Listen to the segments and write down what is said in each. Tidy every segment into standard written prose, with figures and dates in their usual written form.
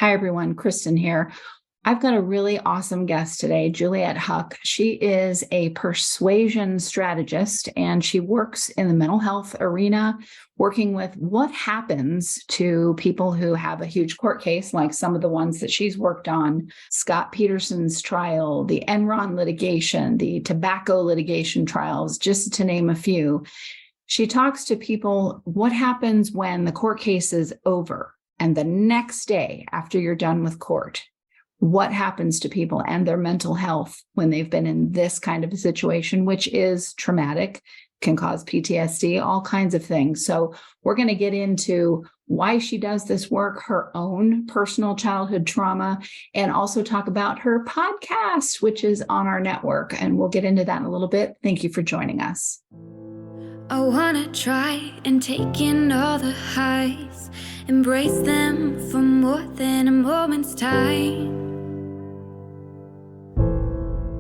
Hi, everyone. Kristin here. I've got a really awesome guest today, Juliet Huck. She is a persuasion strategist, and she works in the mental health arena, working with what happens to people who have a huge court case, like some of the ones that she's worked on, Scott Peterson's trial, the Enron litigation, the tobacco litigation trials, just to name a few. She talks to people, what happens when the court case is over? And the next day after you're done with court, what happens to people and their mental health when they've been in this kind of a situation, which is traumatic, can cause PTSD, all kinds of things. So we're going to get into why she does this work, her own personal childhood trauma, and also talk about her podcast, which is on our network. And we'll get into that in a little bit. Thank you for joining us. I wanna try and take in all the highs, embrace them for more than a moment's time.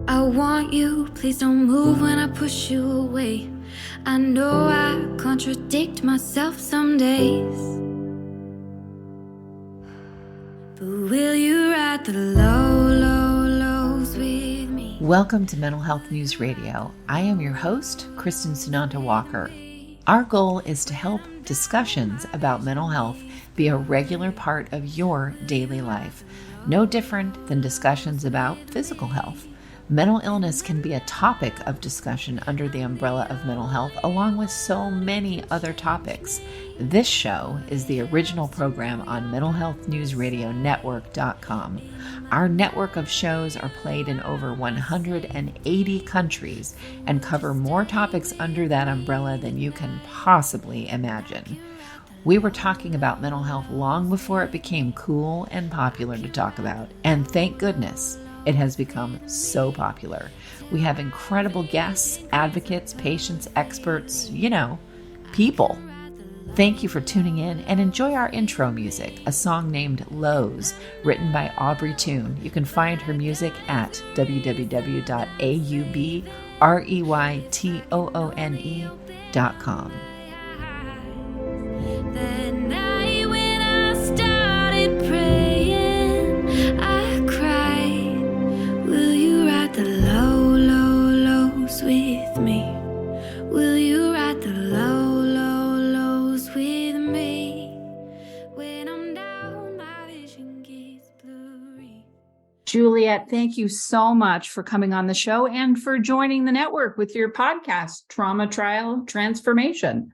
I want you, please don't move when I push you away. I know I contradict myself some days, but will you ride the lows with me? Welcome to Mental Health News Radio. I am your host, Kristin Sunanta Walker. Our goal is to help discussions about mental health be a regular part of your daily life, no different than discussions about physical health. Mental illness can be a topic of discussion under the umbrella of mental health, along with so many other topics. This show is the original program on mentalhealthnewsradionetwork.com. Our network of shows are played in over 180 countries and cover more topics under that umbrella than you can possibly imagine. We were talking about mental health long before it became cool and popular to talk about, and thank goodness it has become so popular. We have incredible guests, advocates, patients, experts, people. Thank you for tuning in and enjoy our intro music, a song named Lows, written by Aubrey Toon. You can find her music at www.aubreytoone.com. That night when I started praying, I cried, will you ride the lows with me? Will you ride the lows with me? When I'm down, my vision gets blurry. Juliet, thank you so much for coming on the show and for joining the network with your podcast, Trauma Trial Transformation.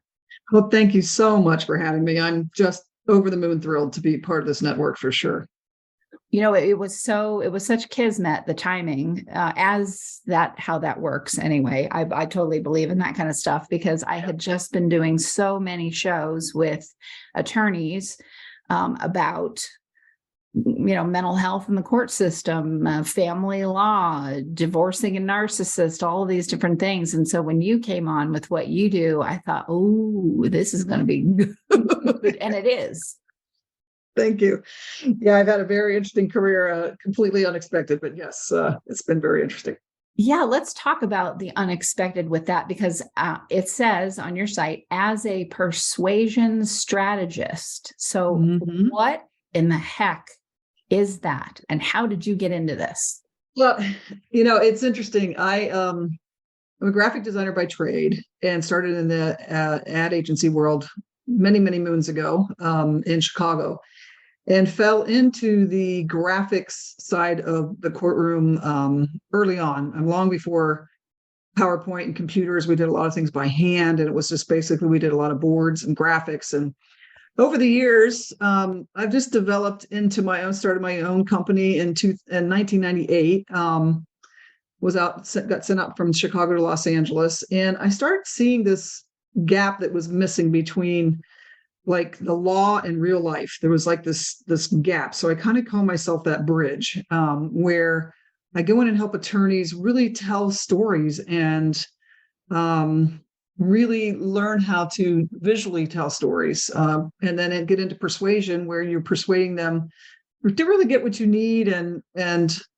Well, thank you so much for having me. I'm just over the moon thrilled to be part of this network for sure. It was such kismet, the timing, how that works anyway. I totally believe in that kind of stuff because I had just been doing so many shows with attorneys about mental health in the court system, family law, divorcing a narcissist, all of these different things. And so when you came on with what you do, I thought, oh, this is going to be good. And it is. Thank you. Yeah, I've had a very interesting career, completely unexpected, but yes, it's been very interesting. Yeah, let's talk about the unexpected with that because it says on your site, as a persuasion strategist. So what in the heck is that? And how did you get into this? Well, it's interesting. I'm a graphic designer by trade and started in the ad agency world many, many moons ago in Chicago and fell into the graphics side of the courtroom early on. Long before PowerPoint and computers, we did a lot of things by hand. And it was just basically, we did a lot of boards and graphics. And over the years, I've just developed started my own company in 1998, got sent out from Chicago to Los Angeles. And I started seeing this gap that was missing between like the law and real life. There was like this gap. So I kind of call myself that bridge, where I go in and help attorneys really tell stories and really learn how to visually tell stories, and then get into persuasion where you're persuading them to really get what you need. And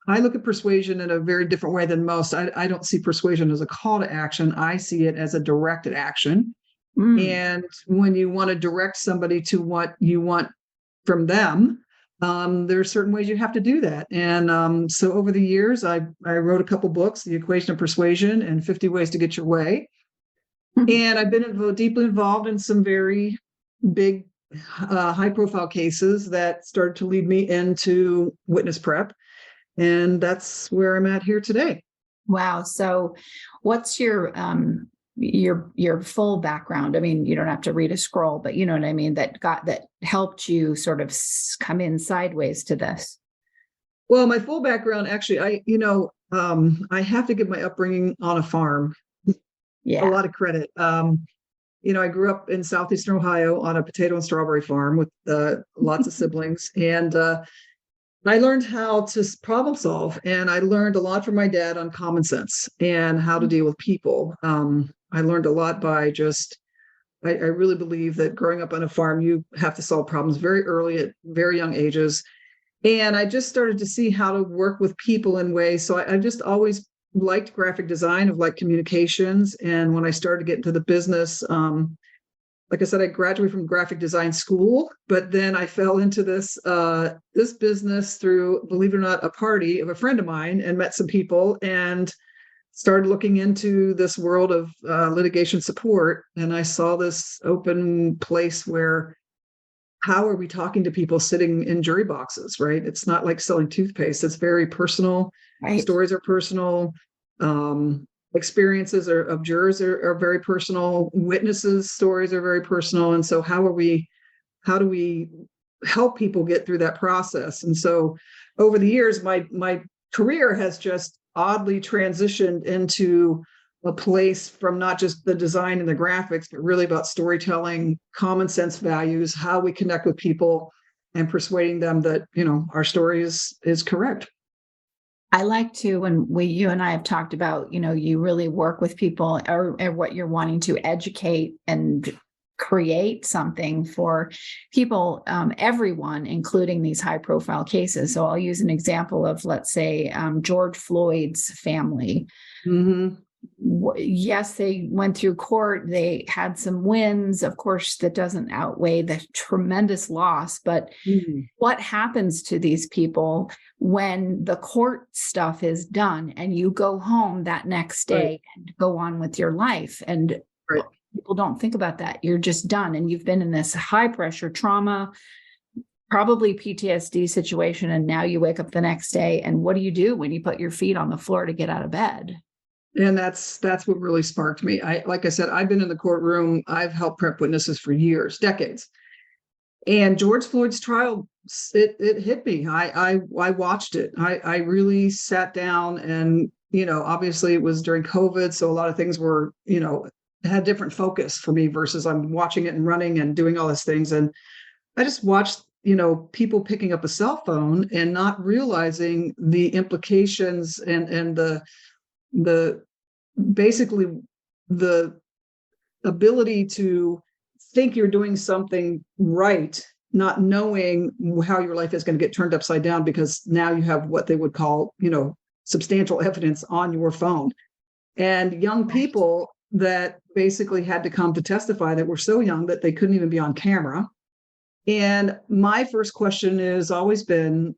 I look at persuasion in a very different way than most. I don't see persuasion as a call to action. I see it as a directed action. And when you want to direct somebody to what you want from them, there are certain ways you have to do that. And so over the years, I wrote a couple books, The Equation of Persuasion and 50 Ways to Get Your Way. And I've been deeply involved in some very big, high-profile cases that started to lead me into witness prep. And that's where I'm at here today. Wow. So what's your full background? I mean, you don't have to read a scroll, but you know what I mean, that helped you sort of come in sideways to this. Well, my full background, actually, I have to give my upbringing on a farm Yeah. a lot of credit. I grew up in southeastern Ohio on a potato and strawberry farm with lots of siblings. And I learned how to problem solve. And I learned a lot from my dad on common sense and how to deal with people. I learned a lot by I really believe that growing up on a farm, you have to solve problems very early at very young ages. And I just started to see how to work with people in ways. So I just always liked graphic design, of like communications. And when I started to get into the business, like I said, I graduated from graphic design school, but then I fell into this business through, believe it or not, a party of a friend of mine, and met some people and started looking into this world of litigation support. And I saw this open place where, how are we talking to people sitting in jury boxes, right? It's not like selling toothpaste. It's very personal. Right. Stories are personal. Experiences of jurors are very personal. Witnesses' stories are very personal. And so how do we help people get through that process? And so over the years, my career has just oddly transitioned into a place from not just the design and the graphics, but really about storytelling, common sense values, how we connect with people, and persuading them that, our story is correct. I like to, when you and I have talked about, you really work with people or what you're wanting to educate and create something for people, everyone, including these high profile cases. So I'll use an example of, let's say, George Floyd's family. Mm-hmm. Yes, they went through court. They had some wins. Of course, that doesn't outweigh the tremendous loss. But what happens to these people when the court stuff is done and you go home that next day and go on with your life? And people don't think about that. You're just done. And you've been in this high pressure trauma, probably PTSD situation. And now you wake up the next day. And what do you do when you put your feet on the floor to get out of bed? And that's what really sparked me. Like I said, I've been in the courtroom. I've helped prep witnesses for years, decades. And George Floyd's trial, it hit me. I watched it. I really sat down, and obviously it was during COVID, so a lot of things were had different focus for me versus I'm watching it and running and doing all these things. And I just watched people picking up a cell phone and not realizing the implications and the basically the ability to think you're doing something right, not knowing how your life is going to get turned upside down, because now you have what they would call, substantial evidence on your phone. And young people that basically had to come to testify that were so young that they couldn't even be on camera. And my first question has always been,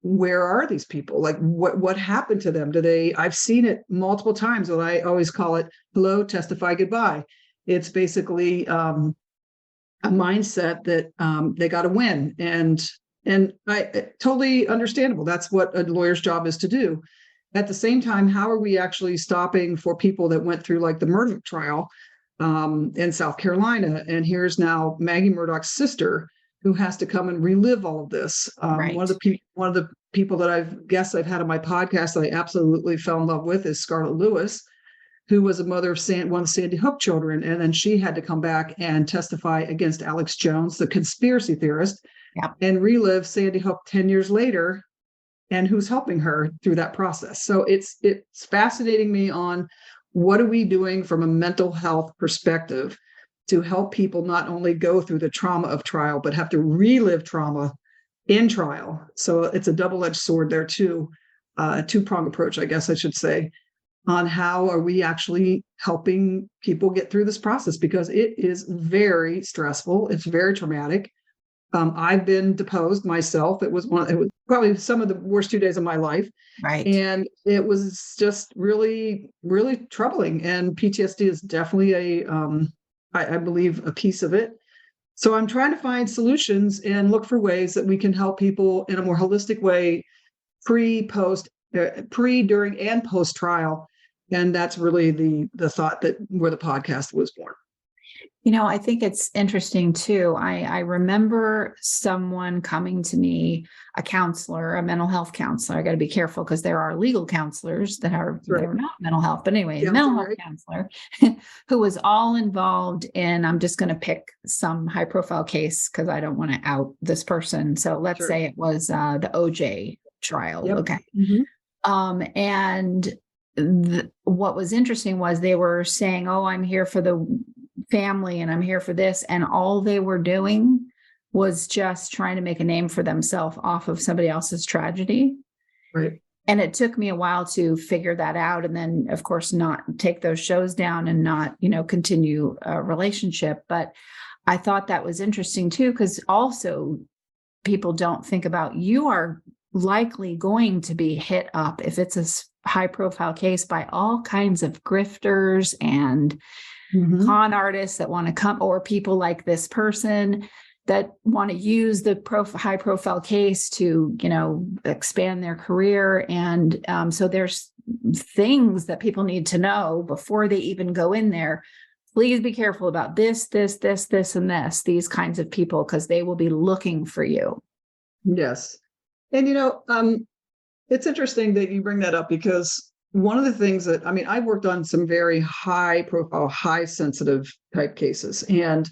where are these people? Like, what happened to them? I've seen it multiple times, and I always call it, hello, testify, goodbye. It's basically a mindset that they got to win. And totally understandable. That's what a lawyer's job is to do. At the same time, how are we actually stopping for people that went through like the Murdoch trial in South Carolina? And here's now Maggie Murdoch's sister, who has to come and relive all of this. One of the people that I've had on my podcast that I absolutely fell in love with is Scarlett Lewis, who was a mother of one of the Sandy Hook children. And then she had to come back and testify against Alex Jones, the conspiracy theorist, and relive Sandy Hook 10 years later, and who's helping her through that process. So it's fascinating me on what are we doing from a mental health perspective to help people not only go through the trauma of trial, but have to relive trauma in trial. So it's a double-edged sword there too, a two-pronged approach, I guess I should say, on how are we actually helping people get through this process, because it is very stressful. It's very traumatic. I've been deposed myself. It was probably some of the worst 2 days of my life. Right. And it was just really, really troubling. And PTSD is definitely I believe, a piece of it. So I'm trying to find solutions and look for ways that we can help people in a more holistic way, pre, during, and post trial. And that's really the thought that where the podcast was born. I think it's interesting too. I remember someone coming to me, a counselor, a mental health counselor. I got to be careful because there are legal counselors that are they're not mental health, but anyway, a mental health counselor who was all involved in, I'm just going to pick some high profile case because I don't want to out this person. So let's say it was the OJ trial. Yep. Okay. Mm-hmm. And what was interesting was they were saying, oh, I'm here for the family and I'm here for this. And all they were doing was just trying to make a name for themselves off of somebody else's tragedy. Right. And it took me a while to figure that out. And then, of course, not take those shows down and not, continue a relationship. But I thought that was interesting too, because also people don't think about, you are likely going to be hit up if it's a high profile case by all kinds of grifters and con artists that want to come, or people like this person that want to use the high profile case to, expand their career. And so there's things that people need to know before they even go in there. Please be careful about this, and this, these kinds of people, because they will be looking for you. Yes. And, it's interesting that you bring that up, because one of the things that, I've worked on some very high profile, high sensitive type cases. And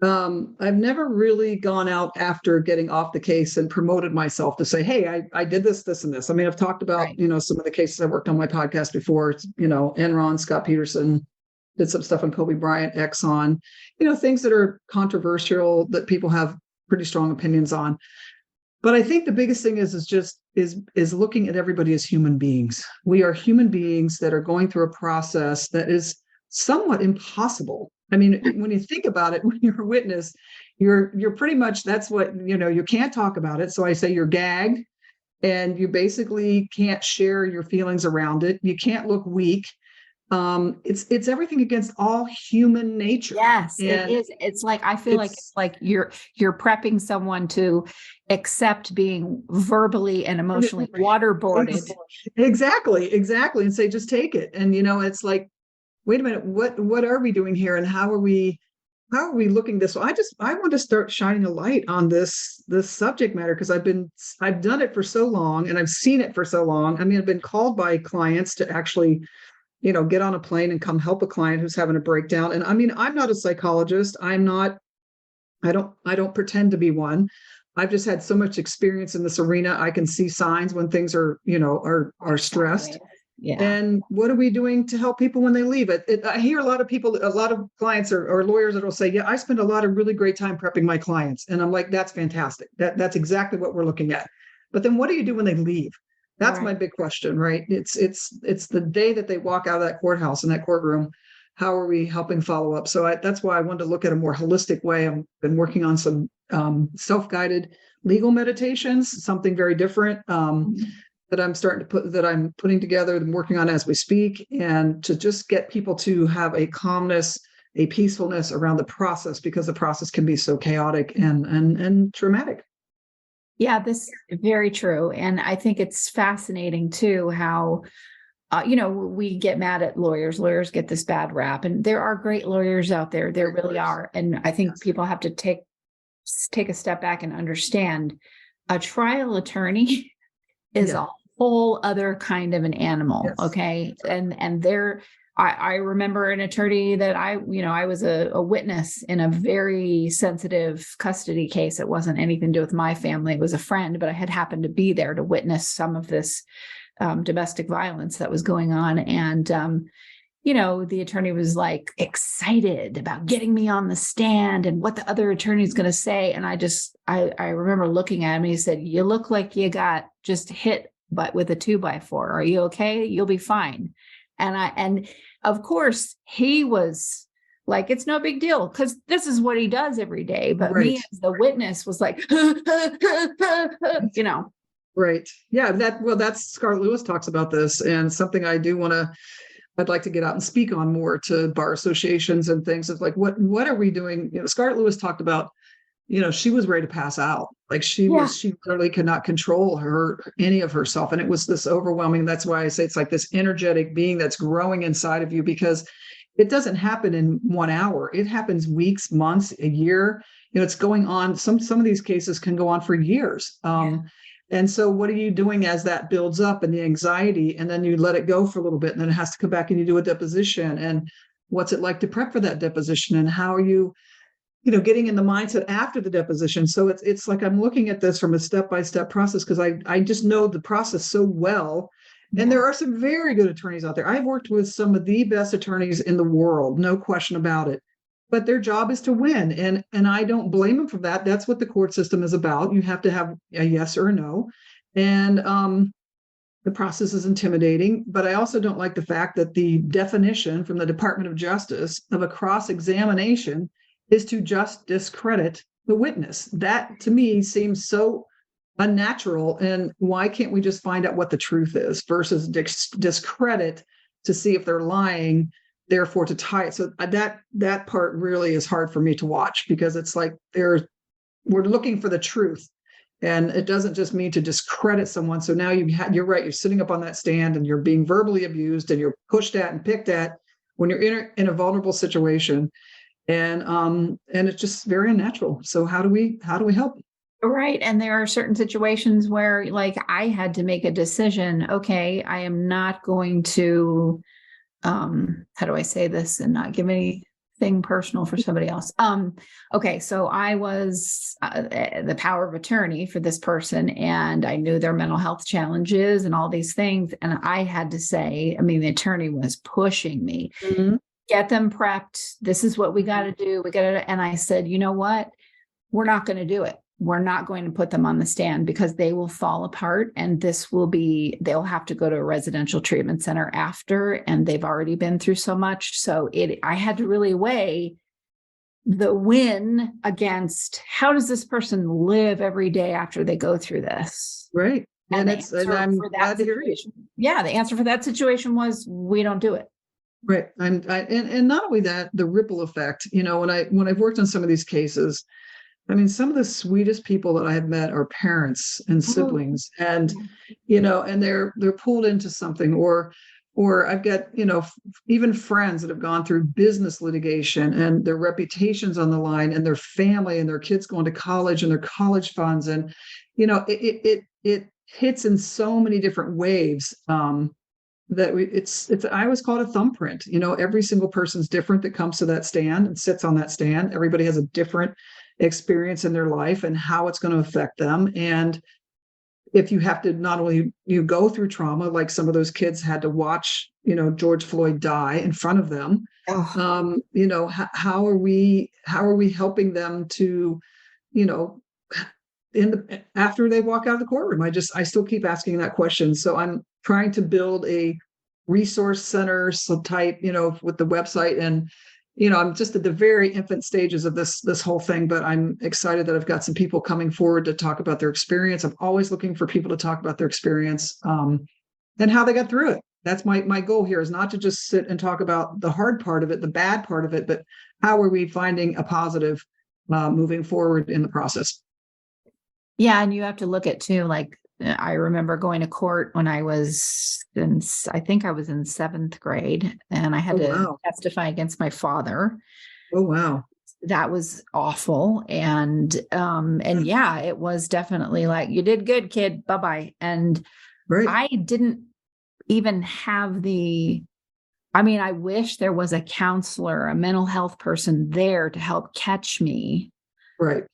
I've never really gone out after getting off the case and promoted myself to say, hey, I did this, and this. I've talked about, some of the cases I worked on my podcast before, Enron, Scott Peterson, did some stuff on Kobe Bryant, Exxon, things that are controversial that people have pretty strong opinions on. But I think the biggest thing is looking at everybody as human beings. We are human beings that are going through a process that is somewhat impossible. When you think about it, when you're a witness, you're pretty much, that's what, you can't talk about it. So I say you're gagged and you basically can't share your feelings around it. You can't look weak. It's everything against all human nature. Yes, it is. It's like, I feel like it's like you're prepping someone to accept being verbally and emotionally waterboarded. Exactly. And say, just take it. And, it's like, wait a minute, what are we doing here? And how are we looking this way? I want to start shining a light on this subject matter, because I've done it for so long and I've seen it for so long. I've been called by clients to actually, get on a plane and come help a client who's having a breakdown. And I'm not a psychologist. I don't pretend to be one. I've just had so much experience in this arena. I can see signs when things are stressed. Yeah. And what are we doing to help people when they leave? I hear a lot of clients or lawyers that will say, yeah, I spend a lot of really great time prepping my clients. And I'm like, that's fantastic. That's exactly what we're looking at. But then what do you do when they leave? That's my big question, right? It's the day that they walk out of that courthouse, in that courtroom. How are we helping follow up? So that's why I wanted to look at a more holistic way. I've been working on some self-guided legal meditations, something very different that I'm putting together and working on as we speak, and to just get people to have a calmness, a peacefulness around the process, because the process can be so chaotic and traumatic. Yeah, this is very true. And I think it's fascinating too, how, we get mad at lawyers. Lawyers get this bad rap, and there are great lawyers out there. There really are. And I think people have to take a step back and understand a trial attorney is a whole other kind of an animal. Yes. Okay. And I remember an attorney that I was a witness in a very sensitive custody case. It wasn't anything to do with my family. It was a friend, but I had happened to be there to witness some of this domestic violence that was going on. And, the attorney was like excited about getting me on the stand and what the other attorney is going to say. And I remember looking at him, and he said, you look like you got just hit with a 2x4. Are you okay? You'll be fine. And of course he was Like, it's no big deal because this is what he does every day. But Right. me as the witness was like, you know. Right. Yeah. That's Scarlett Lewis talks about this, and something I'd like to get out and speak on more to bar associations and things of like, what are we doing? Scarlett Lewis talked about, she was ready to pass out. Like she literally could not control any of herself. And it was this overwhelming. That's why I say it's like this energetic being that's growing inside of you, because it doesn't happen in 1 hour. It happens weeks, months, a year. It's going on. Some of these cases can go on for years. And so what are you doing as that builds up and the anxiety, and then you let it go for a little bit, and then it has to come back and you do a deposition, and what's it like to prep for that deposition, and how are you, getting in the mindset after the deposition. So it's like, I'm looking at this from a step-by-step process, because I just know the process so well. And there are some very good attorneys out there. I've worked with some of the best attorneys in the world, no question about it. But their job is to win. And I don't blame them for that. That's what the court system is about. You have to have a yes or a no. And the process is intimidating. But I also don't like the fact that the definition from the Department of Justice of a cross-examination is to just discredit the witness. That to me seems so unnatural. And why can't we just find out what the truth is versus discredit to see if they're lying, therefore to tie it? So that part really is hard for me to watch, because it's like we're looking for the truth, and it doesn't just mean to discredit someone. So now you're right, you're sitting up on that stand and you're being verbally abused and you're pushed at and picked at when you're in a vulnerable situation. And it's just very unnatural. So how do we help? Right. And there are certain situations where, like, I had to make a decision. Okay, I am not going to, how do I say this and not give anything personal for somebody else? Okay. So I was the power of attorney for this person, and I knew their mental health challenges and all these things. And I had to say, the attorney was pushing me. Mm-hmm. Get them prepped. This is what we got to do. And I said, you know what? We're not going to do it. We're not going to put them on the stand, because they will fall apart, and they'll have to go to a residential treatment center after, and they've already been through so much. So I had to really weigh the win against, how does this person live every day after they go through this? Right. And the answer for that situation was, we don't do it. Right. And not only that, the ripple effect, when I've worked on some of these cases, some of the sweetest people that I have met are parents and siblings, and, and they're pulled into something, or I've got, even friends that have gone through business litigation, and their reputations on the line, and their family and their kids going to college and their college funds. And, it hits in so many different waves, that I always call it a thumbprint. Every single person's different that comes to that stand and sits on that stand. Everybody has a different experience in their life and how it's going to affect them. And if you have to, not only you go through trauma, like some of those kids had to watch, George Floyd die in front of them. How are we helping them to, after they walk out of the courtroom? I still keep asking that question. So I'm trying to build a resource center type, with the website, and, I'm just at the very infant stages of this whole thing, but I'm excited that I've got some people coming forward to talk about their experience. I'm always looking for people to talk about their experience, and how they got through it. That's my goal here, is not to just sit and talk about the hard part of it, the bad part of it, but how are we finding a positive moving forward in the process? Yeah. And you have to look at too, like, I remember going to court when I was in 7th grade, and I had to testify against my father. Oh, wow. That was awful. And yeah, it was definitely like, you did good, kid. Bye-bye. And I didn't even have I wish there was a counselor, a mental health person there to help catch me. Right.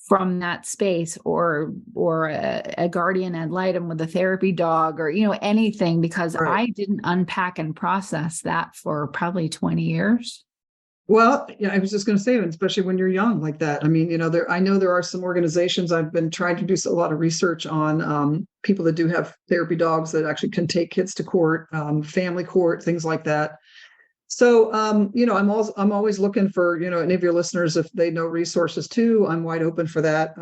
From that space, or a guardian ad litem with a therapy dog, or, anything, because I didn't unpack and process that for probably 20 years. Well, yeah, I was just going to say, especially when you're young like that. I know there are some organizations, I've been trying to do a lot of research on people that do have therapy dogs that actually can take kids to court, family court, things like that. So, I'm always looking for, any of your listeners, if they know resources too, I'm wide open for that.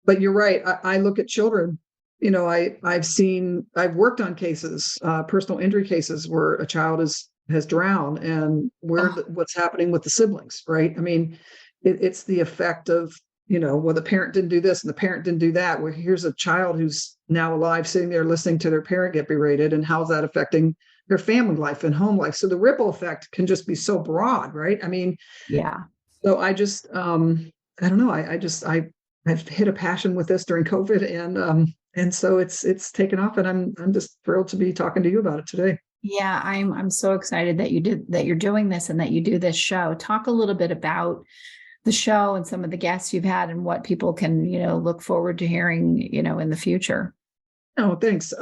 But you're right. I look at children, I've worked on cases, personal injury cases where a child has drowned, and what's happening with the siblings, right? I mean, it's the effect of, well, the parent didn't do this and the parent didn't do that. Well, here's a child who's now alive sitting there listening to their parent get berated, and how's that affecting their family life and home life? So the ripple effect can just be so broad, right? I mean, Yeah. so I just, I don't know. I've hit a passion with this during COVID, and so it's taken off, and I'm just thrilled to be talking to you about it today. Yeah, I'm so excited that you're doing this and that you do this show. Talk a little bit about the show and some of the guests you've had and what people can, look forward to hearing, in the future. Oh, thanks.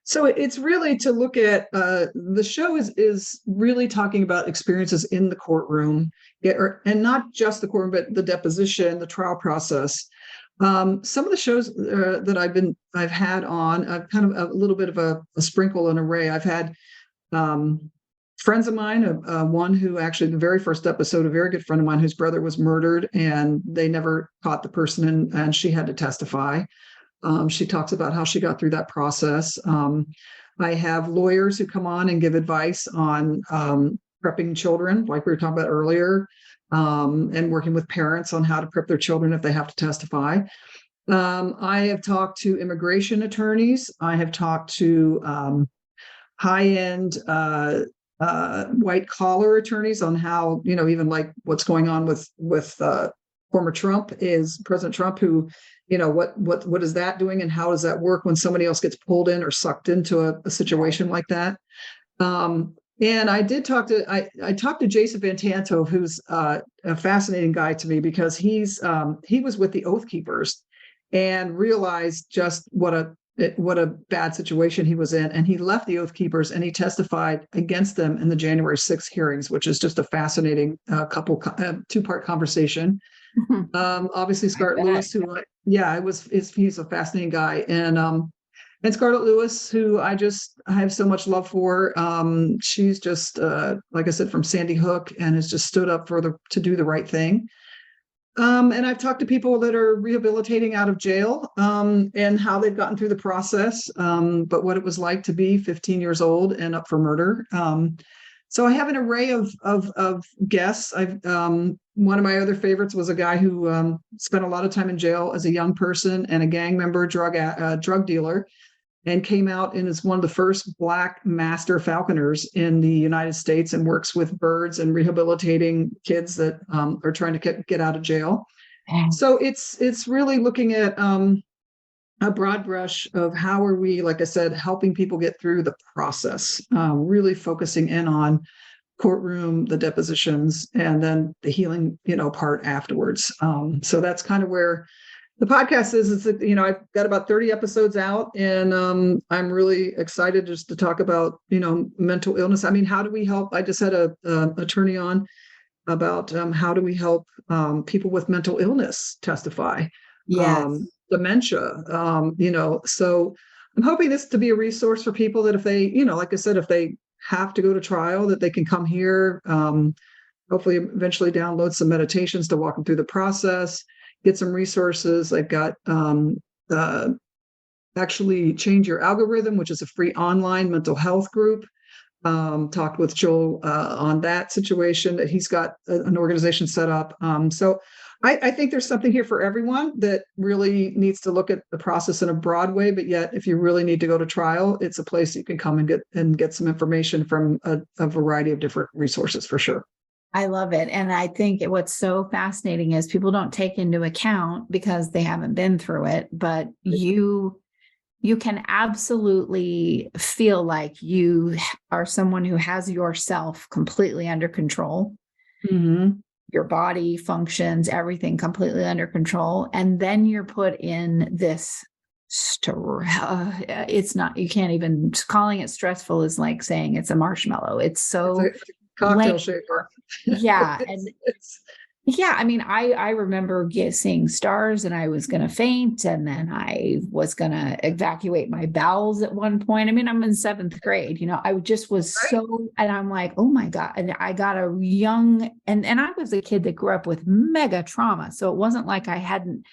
So it's really to look at the show is really talking about experiences in the courtroom, and not just the courtroom, but the deposition, the trial process. Some of the shows that I've had on, kind of a little bit of a sprinkle, an array. I've had friends of mine, one who actually, the very first episode, a very good friend of mine whose brother was murdered, and they never caught the person, and she had to testify. She talks about how she got through that process. I have lawyers who come on and give advice on prepping children, like we were talking about earlier, and working with parents on how to prep their children if they have to testify. I have talked to immigration attorneys. I have talked to high-end white collar attorneys on how, even like what's going on with former President Trump, who, what is that doing, and how does that work when somebody else gets pulled in or sucked into a situation like that? And I did talk to Jason Van Tanto, who's a fascinating guy to me, because he was with the Oath Keepers and realized just what a bad situation he was in. And he left the Oath Keepers and he testified against them in the January 6th hearings, which is just a fascinating two-part conversation. Obviously Scarlett Lewis, he's a fascinating guy. And Scarlett Lewis, who I have so much love for. She's just, like I said, from Sandy Hook, and has just stood up to do the right thing. And I've talked to people that are rehabilitating out of jail, and how they've gotten through the process, but what it was like to be 15 years old and up for murder. So I have an array of guests. One of my other favorites was a guy who spent a lot of time in jail as a young person and a gang member, drug dealer, and came out and is one of the first Black master falconers in the United States, and works with birds and rehabilitating kids that are trying to get out of jail. So it's really looking at a broad brush of how are we, like I said, helping people get through the process, really focusing in on courtroom, the depositions, and then the healing, part afterwards. So that's kind of where the podcast is. I've got about 30 episodes out, and I'm really excited just to talk about, mental illness. I mean, how do we help? I just had a attorney on about how do we help people with mental illness testify. Yes. Dementia, so I'm hoping this to be a resource for people that if they, like I said, if they have to go to trial, that they can come here, hopefully eventually download some meditations to walk them through the process, get some resources. I've got actually Change Your Algorithm, which is a free online mental health group. Talked with Joel on that situation, that he's got an organization set up. So I think there's something here for everyone that really needs to look at the process in a broad way, but yet if you really need to go to trial, it's a place you can come and get some information from a variety of different resources, for sure. I love it. And I think what's so fascinating is people don't take into account, because they haven't been through it, but you can absolutely feel like you are someone who has yourself completely under control. Mm-hmm. Your body functions, everything completely under control. And then you're put in this, it's not, you can't even, calling it stressful is like saying it's a marshmallow. It's so it's a cocktail shaker. Yeah. And Yeah, I mean, I remember seeing stars and I was going to faint, and then I was going to evacuate my bowels at one point. I mean, I'm in 7th grade, I just was Right. so, and I'm like, oh my God. And I got a young, and I was a kid that grew up with mega trauma. So it wasn't like I hadn't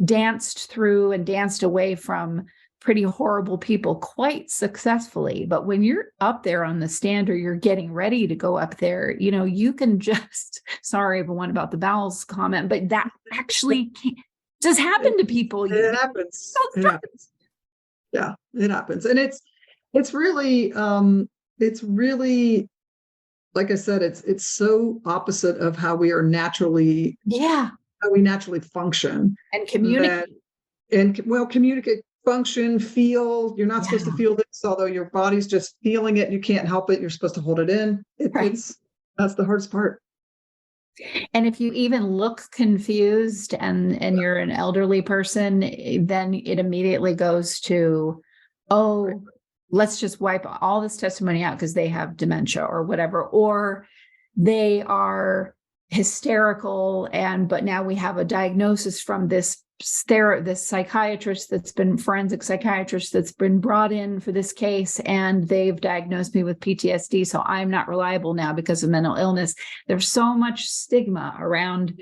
danced through and danced away from pretty horrible people quite successfully. But when you're up there on the stand or you're getting ready to go up there, you can just, sorry, everyone about the bowels comment, but that actually does happen to people. It happens. It happens. Yeah, it happens. And it's really, like I said, it's so opposite of how we are naturally, Yeah. how we naturally function. And communicate. Communicate, function, feel. You're not supposed to feel this, although your body's just feeling it. You can't help it. You're supposed to hold it in. Right. That's the hardest part. And if you even look confused and you're an elderly person, then it immediately goes to, oh, Right. let's just wipe all this testimony out because they have dementia or whatever, or they are hysterical. But now we have a diagnosis from this psychiatrist forensic psychiatrist that's been brought in for this case, and they've diagnosed me with PTSD. So I'm not reliable now because of mental illness. There's so much stigma around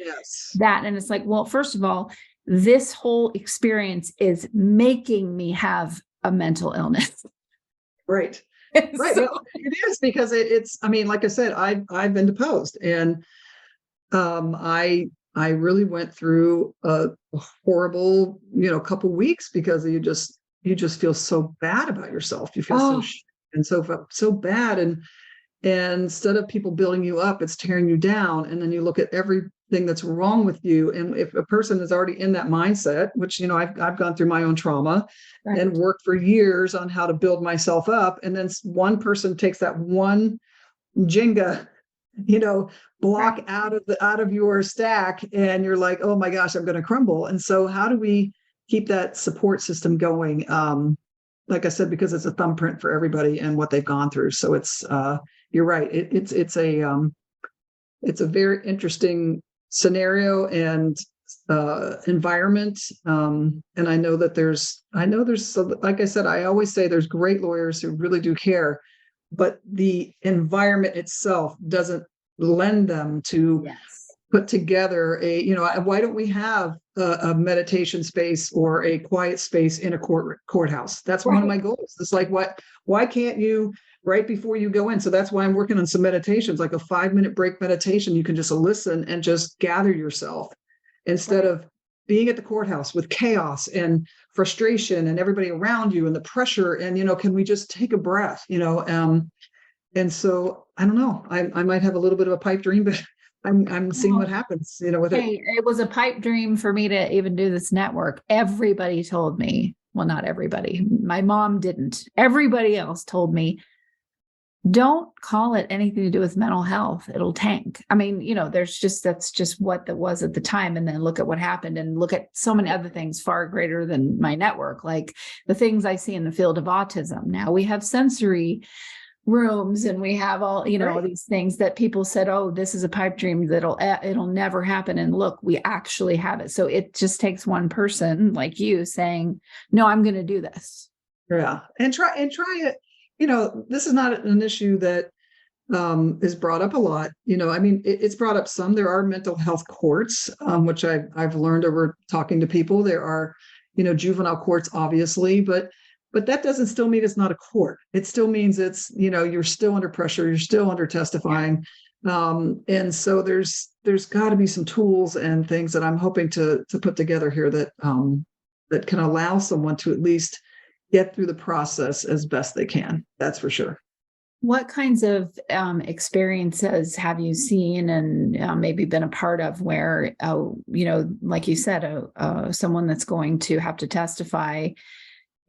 that. And it's like, well, first of all, this whole experience is making me have a mental illness. Right. Right. So, well, it is because it's, I mean, like I said, I've been deposed, and I really went through a horrible, couple weeks because you just feel so bad about yourself. You feel so bad. And instead of people building you up, it's tearing you down. And then you look at everything that's wrong with you. And if a person is already in that mindset, which, I've gone through my own trauma and worked for years on how to build myself up. And then one person takes that one Jenga, block out of your stack, and you're like, oh my gosh, I'm going to crumble. And so how do we keep that support system going? Like I said, because it's a thumbprint for everybody and what they've gone through. So it's, you're right. It's a very interesting scenario and environment. And I know there's, like I said, I always say there's great lawyers who really do care, but the environment itself doesn't lend them to put together why don't we have a meditation space or a quiet space in a courthouse? That's one of my goals. It's like, why can't you, right before you go in? So that's why I'm working on some meditations, like a 5-minute break meditation. You can just listen and just gather yourself instead of being at the courthouse with chaos and frustration and everybody around you and the pressure. And, can we just take a breath, and so I don't know, I might have a little bit of a pipe dream, but I'm seeing what happens, with it. It was a pipe dream for me to even do this network. Everybody told me, well, not everybody. My mom didn't. Everybody else told me, don't call it anything to do with mental health. It'll tank. I mean, that's just what that was at the time. And then look at what happened, and look at so many other things far greater than my network, like the things I see in the field of autism. Now we have sensory rooms, and we have all, all these things that people said, oh, this is a pipe dream, it'll never happen. And look, we actually have it. So it just takes one person like you saying, no, I'm going to do this. Yeah. And try it. This is not an issue that is brought up a lot. I mean, it's brought up some. There are mental health courts, which I've learned over talking to people. There are, juvenile courts, obviously, but that doesn't still mean it's not a court. It still means it's, you're still under pressure. You're still under testifying. And so there's got to be some tools and things that I'm hoping to put together here that can allow someone to at least get through the process as best they can. That's for sure. What kinds of experiences have you seen and maybe been a part of where, like you said, someone that's going to have to testify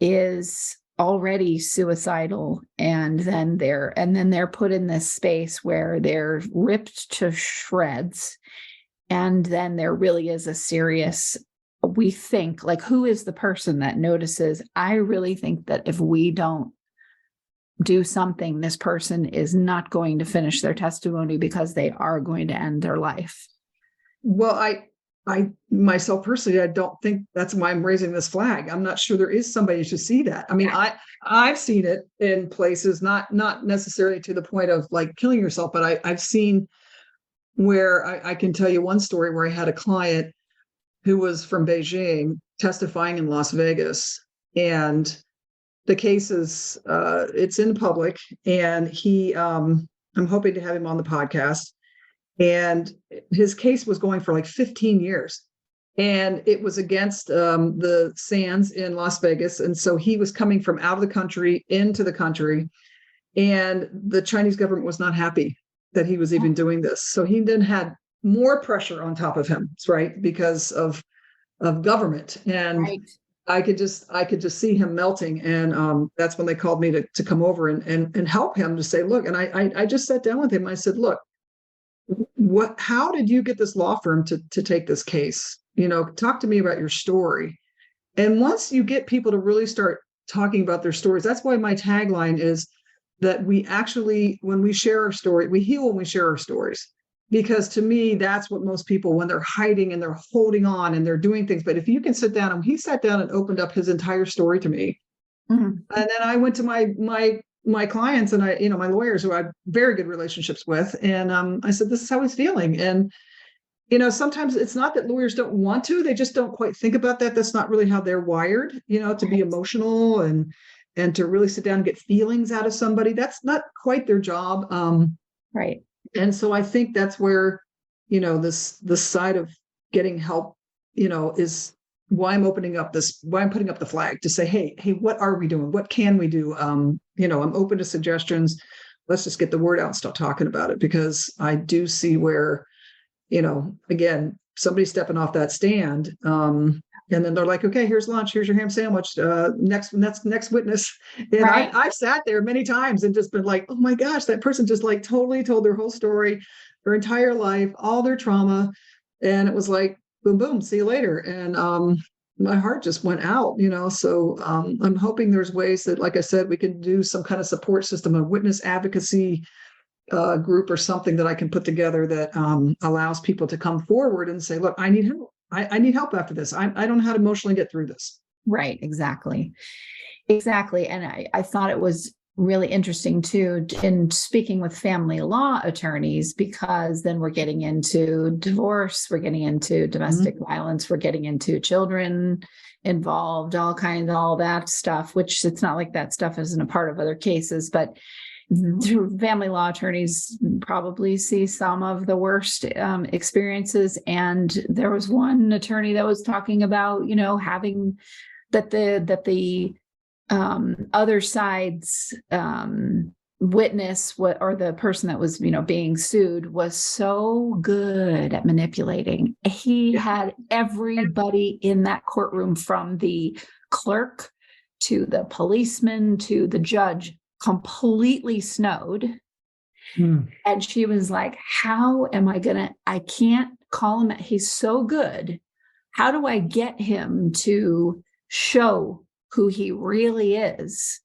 is already suicidal, and then they're put in this space where they're ripped to shreds, and then there really is a serious, we think, like, who is the person that notices, I really think that if we don't do something, this person is not going to finish their testimony because they are going to end their life. Well, I myself personally, I don't think that's why I'm raising this flag. I'm not sure there is somebody to see that. I mean, I've seen it in places, not necessarily to the point of like killing yourself, but I've seen where I can tell you one story where I had a client who was from Beijing testifying in Las Vegas, and the case is it's in public, and I'm hoping to have him on the podcast. And his case was going for like 15 years. And it was against the Sands in Las Vegas. And so he was coming from out of the country into the country. And the Chinese government was not happy that he was even doing this. So he then had more pressure on top of him, right? Because of government. And Right. I could just see him melting. And that's when they called me to come over and help him to say, look, and I just sat down with him. I said, look, how did you get this law firm to take this case? Talk to me about your story. And once you get people to really start talking about their stories, that's why my tagline is that we actually, when we share our story, we heal when we share our stories. Because to me, that's what most people, when they're hiding and they're holding on and they're doing things. But if you can sit down, and he sat down and opened up his entire story to me. Mm-hmm. And then I went to my clients and my lawyers who I have very good relationships with. And I said, this is how he's feeling. And, sometimes it's not that lawyers don't want to, they just don't quite think about that. That's not really how they're wired, to be emotional and to really sit down and get feelings out of somebody. That's not quite their job. Right. And so I think that's where, this side of getting help, is why I'm putting up the flag to say, hey, what are we doing? What can we do? I'm open to suggestions. Let's just get the word out and start talking about it, because I do see where, again, somebody stepping off that stand, and then they're like, okay, here's lunch, here's your ham sandwich, next witness. And right. I've sat there many times and just been like, oh my gosh, that person just like totally told their whole story, their entire life, all their trauma. And it was like, boom, boom, see you later. And my heart just went out, so I'm hoping there's ways that, like I said, we can do some kind of support system, a witness advocacy group or something that I can put together that allows people to come forward and say, look, I need help. I need help after this. I don't know how to emotionally get through this. Right. Exactly. And I thought it was really interesting too, in speaking with family law attorneys, because then we're getting into divorce, we're getting into domestic violence, we're getting into children involved, all that stuff, which it's not like that stuff isn't a part of other cases, but family law attorneys probably see some of the worst experiences. And there was one attorney that was talking about, having that the other side's witness, or the person that was, being sued, was so good at manipulating. He had everybody in that courtroom, from the clerk to the policeman to the judge, completely snowed. And she was like, how am I can't call him. He's so good. How do I get him to show who he really is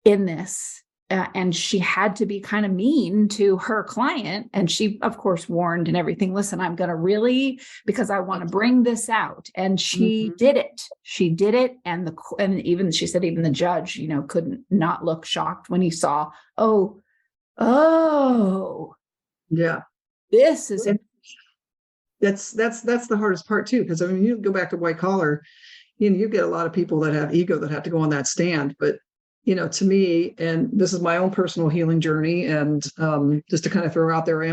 in this? And she had to be kind of mean to her client. And she, of course, warned and everything. Listen, I'm going to really, because I want to bring this out. And she did it. She did it. And even she said, even the judge, couldn't not look shocked when he saw, oh, yeah, this is it. That's the hardest part too. Because you go back to white collar, you get a lot of people that have ego that have to go on that stand. But to me, and this is my own personal healing journey, and just to kind of throw out there,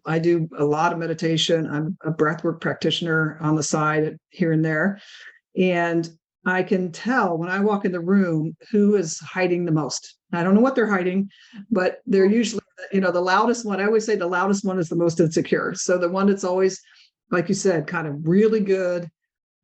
I do a lot of meditation. I'm a breathwork practitioner on the side here and there. And I can tell when I walk in the room who is hiding the most. I don't know what they're hiding, but they're usually, the loudest one. I always say the loudest one is the most insecure. So the one that's always, like you said, kind of really good.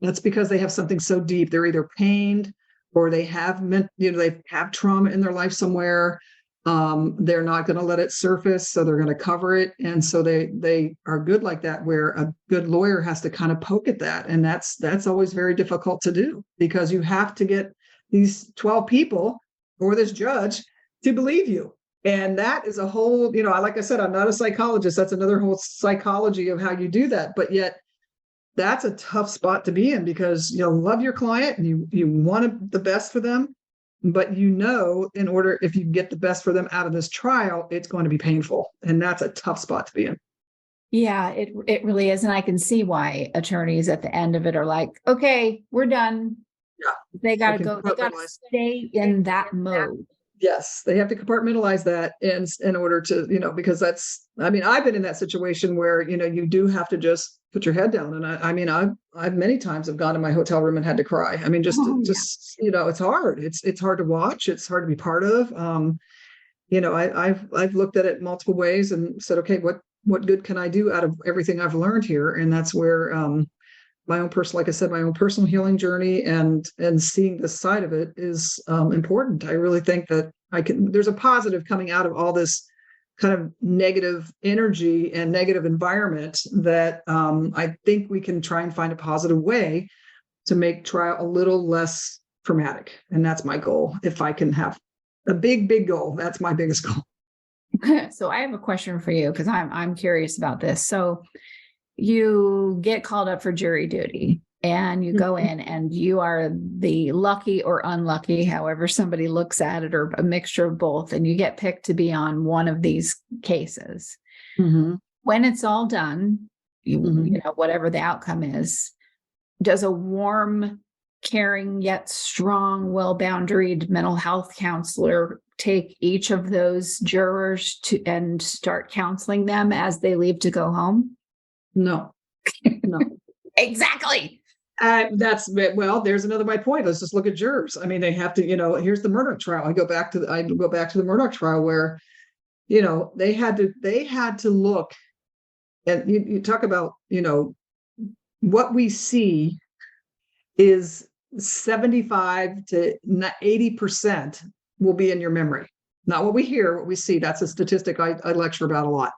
That's because they have something so deep. They're either pained, or they have they have trauma in their life somewhere. They're not going to let it surface, so they're going to cover it. And so they are good like that, where a good lawyer has to kind of poke at that. And that's always very difficult to do, because you have to get these 12 people or this judge to believe you. And that is a whole, like I said, I'm not a psychologist. That's another whole psychology of how you do that. But yet that's a tough spot to be in, because love your client and you want the best for them. But in order, if you get the best for them out of this trial, it's going to be painful. And that's a tough spot to be in. Yeah, it really is. And I can see why attorneys at the end of it are like, okay, we're done. Yeah. They got to go. They got to stay in that mode. Yes, they have to compartmentalize that in order to, because I've been in that situation where, you do have to just put your head down. And I've many times have gone to my hotel room and had to cry. It's hard. It's hard to watch. It's hard to be part of. I've looked at it multiple ways and said, okay, what good can I do out of everything I've learned here? And that's where, my own personal healing journey and seeing this side of it is important. I really think that there's a positive coming out of all this kind of negative energy and negative environment that I think we can try and find a positive way to make trial a little less traumatic. And that's my goal. If I can have a big goal, that's my biggest goal. So I have a question for you, because I'm curious about this. So you get called up for jury duty and you go in and you are the lucky or unlucky, however somebody looks at it, or a mixture of both, and you get picked to be on one of these cases. Mm-hmm. When it's all done, whatever the outcome is, does a warm, caring, yet strong, well-boundaried mental health counselor take each of those jurors and start counseling them as they leave to go home? No. Exactly. There's my point. Let's just look at jurors. They have to, here's the Murdoch trial. I go back to the Murdoch trial where, they had to look, and you talk about, what we see is 75 to 80% will be in your memory. Not what we hear, what we see. That's a statistic I lecture about a lot.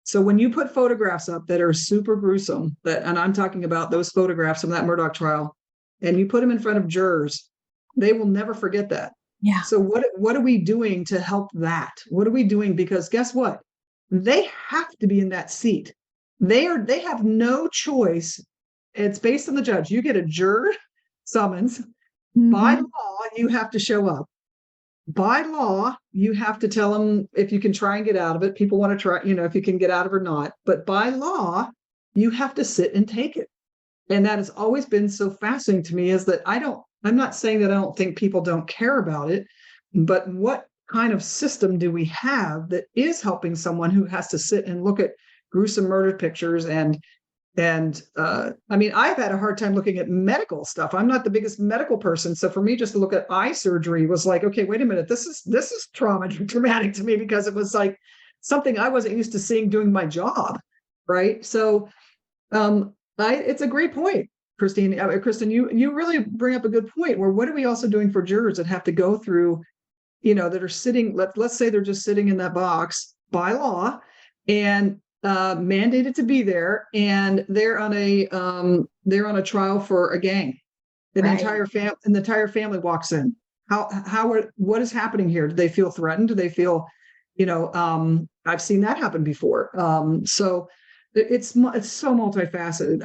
So when you put photographs up that are super gruesome, and I'm talking about those photographs from that Murdoch trial, and you put them in front of jurors, they will never forget that. Yeah. So what are we doing to help that? What are we doing? Because guess what? They have to be in that seat. They have no choice. It's based on the judge. You get a juror summons. Mm-hmm. By law, you have to show up. By law, you have to tell them if you can try and get out of it. People want to try, if you can get out of it or not. But by law, you have to sit and take it. And that has always been so fascinating to me, is that I'm not saying that I don't think people don't care about it, but what kind of system do we have that is helping someone who has to sit and look at gruesome murder pictures I've had a hard time looking at medical stuff. I'm not the biggest medical person. So for me, just to look at eye surgery was like, okay, wait a minute. This is traumatic to me, because it was like something I wasn't used to seeing doing my job. Right. So it's a great point, Kristin. Kristin, you really bring up a good point, where what are we also doing for jurors that have to go through, that are sitting, let's say they're just sitting in that box by law and mandated to be there, and they're on a trial for a gang. The entire family walks in. What is happening here? Do they feel threatened? Do they feel, I've seen that happen before. So it's so multifaceted.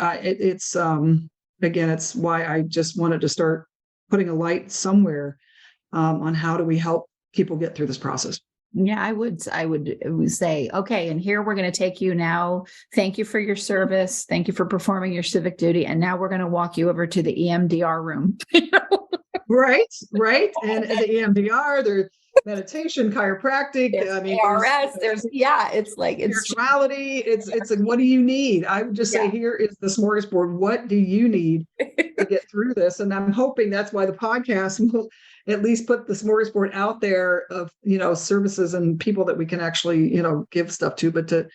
It's why I just wanted to start putting a light somewhere on how do we help people get through this process. Yeah, I would say, okay, and here we're going to take you now. Thank you for your service. Thank you for performing your civic duty. And now we're going to walk you over to the EMDR room. Right. And the EMDR, there's meditation, chiropractic. ARS, it's like spirituality. It's like, what do you need? I would just say, here is the smorgasbord. What do you need to get through this? And I'm hoping that's why the podcast will at least put the smorgasbord out there of, services and people that we can actually, give stuff to, but to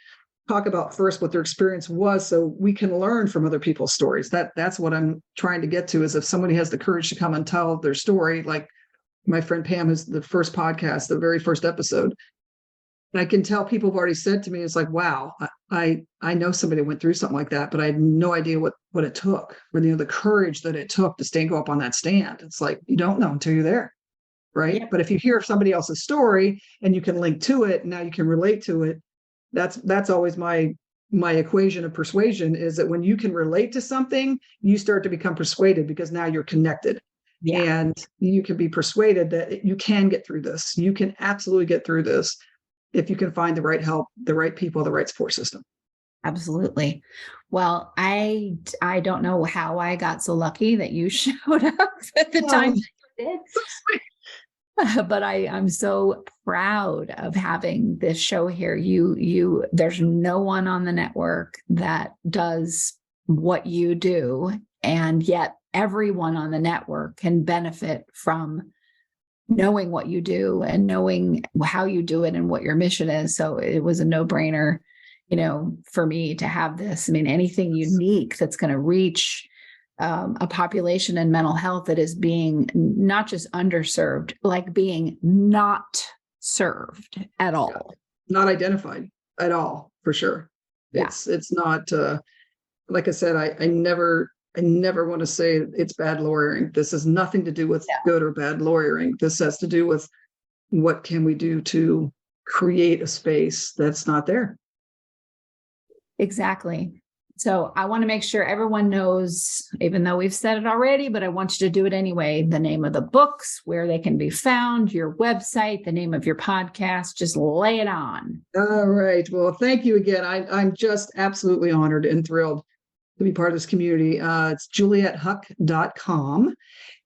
talk about first what their experience was, so we can learn from other people's stories. That's what I'm trying to get to, is if somebody has the courage to come and tell their story, like my friend Pam, is the first podcast, the very first episode. And I can tell people have already said to me, it's like, wow, I know somebody went through something like that, but I had no idea what it took, or the courage that it took to go up on that stand. It's like, you don't know until you're there. right? Yep. But if you hear somebody else's story and you can link to it, now you can relate to it. That's always my equation of persuasion, is that when you can relate to something, you start to become persuaded, because now you're connected. Yeah. And you can be persuaded that you can get through this. You can absolutely get through this if you can find the right help, the right people, the right support system. Absolutely. Well, I don't know how I got so lucky that you showed up at the time that you did. So sweet. But I'm so proud of having this show here. There's no one on the network that does what you do, and yet everyone on the network can benefit from knowing what you do and knowing how you do it and what your mission is. So it was a no-brainer, for me to have this. I mean, anything unique that's going to reach a population in mental health that is being not just underserved, like being not served at all. Not identified at all, for sure. Yeah. It's not, like I said, I never want to say it's bad lawyering. This has nothing to do with good or bad lawyering. This has to do with what can we do to create a space that's not there. Exactly. So I want to make sure everyone knows, even though we've said it already, but I want you to do it anyway, the name of the books, where they can be found, your website, the name of your podcast. Just lay it on. All right. Well, thank you again. I'm just absolutely honored and thrilled to be part of this community. It's juliethuck.com.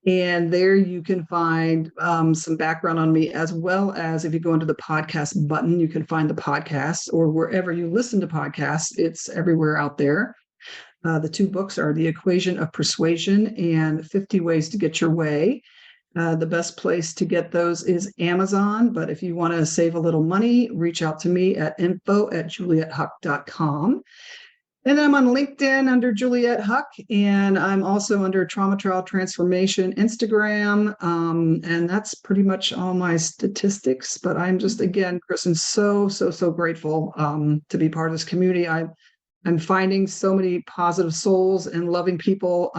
And there you can find some background on me, as well as if you go into the podcast button, you can find the podcast, or wherever you listen to podcasts, it's everywhere out there. The two books are The Equation of Persuasion and 50 Ways to Get Your Way. The best place to get those is Amazon. But if you want to save a little money, reach out to me at info@juliethuck.com. And I'm on LinkedIn under Juliet Huck, and I'm also under Trauma Trial Transformation Instagram. And that's pretty much all my statistics. But I'm just, again, Kristin, so grateful to be part of this community. I'm finding so many positive souls and loving people,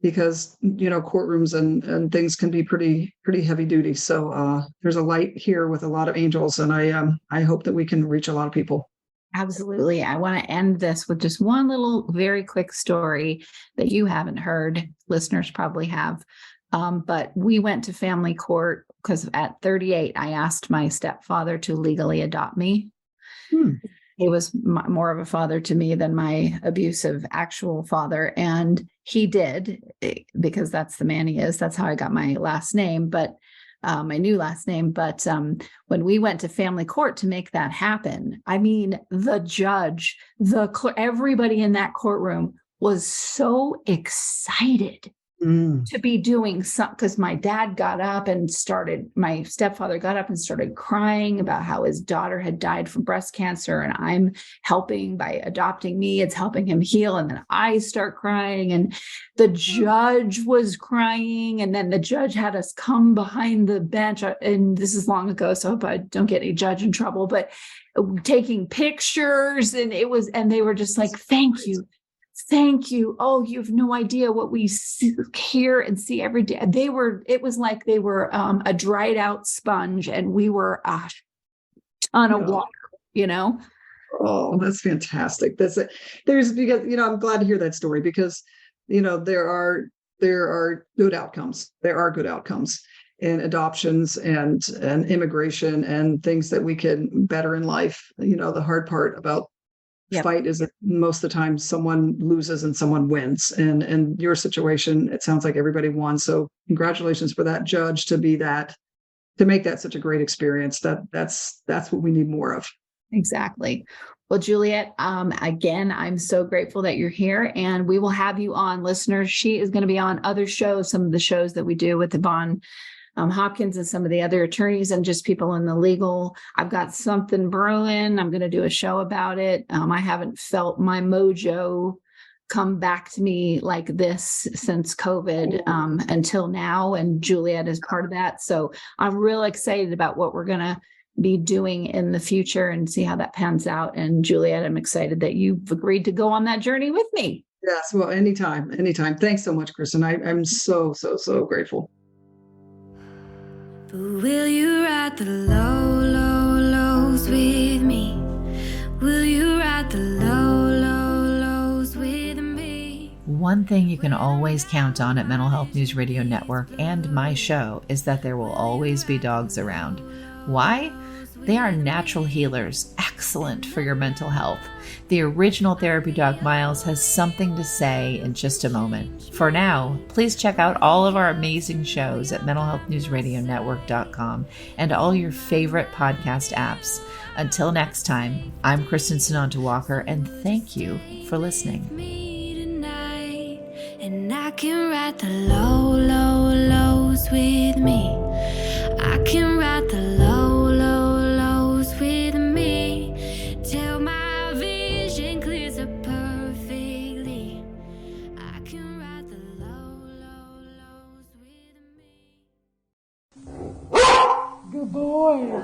because, courtrooms and things can be pretty heavy duty. So there's a light here with a lot of angels, and I hope that we can reach a lot of people. Absolutely. I want to end this with just one little very quick story that you haven't heard. Listeners probably have. But we went to family court because at 38, I asked my stepfather to legally adopt me. He was more of a father to me than my abusive actual father. And he did, because that's the man he is. That's how I got my last name. But my new last name. But when we went to family court to make that happen, I mean, the judge, everybody in that courtroom was so excited to be doing something, because my stepfather got up and started crying about how his daughter had died from breast cancer. And I'm helping by adopting me. It's helping him heal. And then I start crying, and the judge was crying. And then the judge had us come behind the bench. And this is long ago, so I hope I don't get any judge in trouble, but taking pictures. And they were just like, thank you. Thank you. Oh, you have no idea what we hear and see every day. It was like they were a dried out sponge, and we were a ton of water, Oh, that's fantastic. Because, I'm glad to hear that story, because, there are good outcomes. There are good outcomes in adoptions and immigration and things that we can better in life. The hard part about fight is that most of the time someone loses and someone wins. And in your situation, it sounds like everybody won. So congratulations for that judge to make that such a great experience. That's what we need more of. Exactly. Well, Juliet, again, I'm so grateful that you're here, and we will have you on, listeners. She is going to be on other shows, some of the shows that we do with Yvonne Hopkins and some of the other attorneys and just people in the legal. I've got something brewing. I'm going to do a show about it. I haven't felt my mojo come back to me like this since COVID until now. And Juliet is part of that. So I'm real excited about what we're going to be doing in the future and see how that pans out. And Juliet, I'm excited that you've agreed to go on that journey with me. Yes. Well, anytime. Thanks so much, Kristin. I'm so grateful. But will you ride the low, low, lows with me? Will you ride the low, low, lows with me? One thing you can always count on at Mental Health News Radio Network and my show is that there will always be dogs around. Why? They are natural healers, excellent for your mental health. The original therapy dog Miles has something to say in just a moment. For now, please check out all of our amazing shows at mentalhealthnewsradionetwork.com and all your favorite podcast apps. Until next time, I'm Kristin Sananta Walker, and thank you for listening. And I can ride the low, low, lows with me. I can ride the low, low, lows with me. Till my vision clears up perfectly. I can ride the low, low, lows with me. Good boy.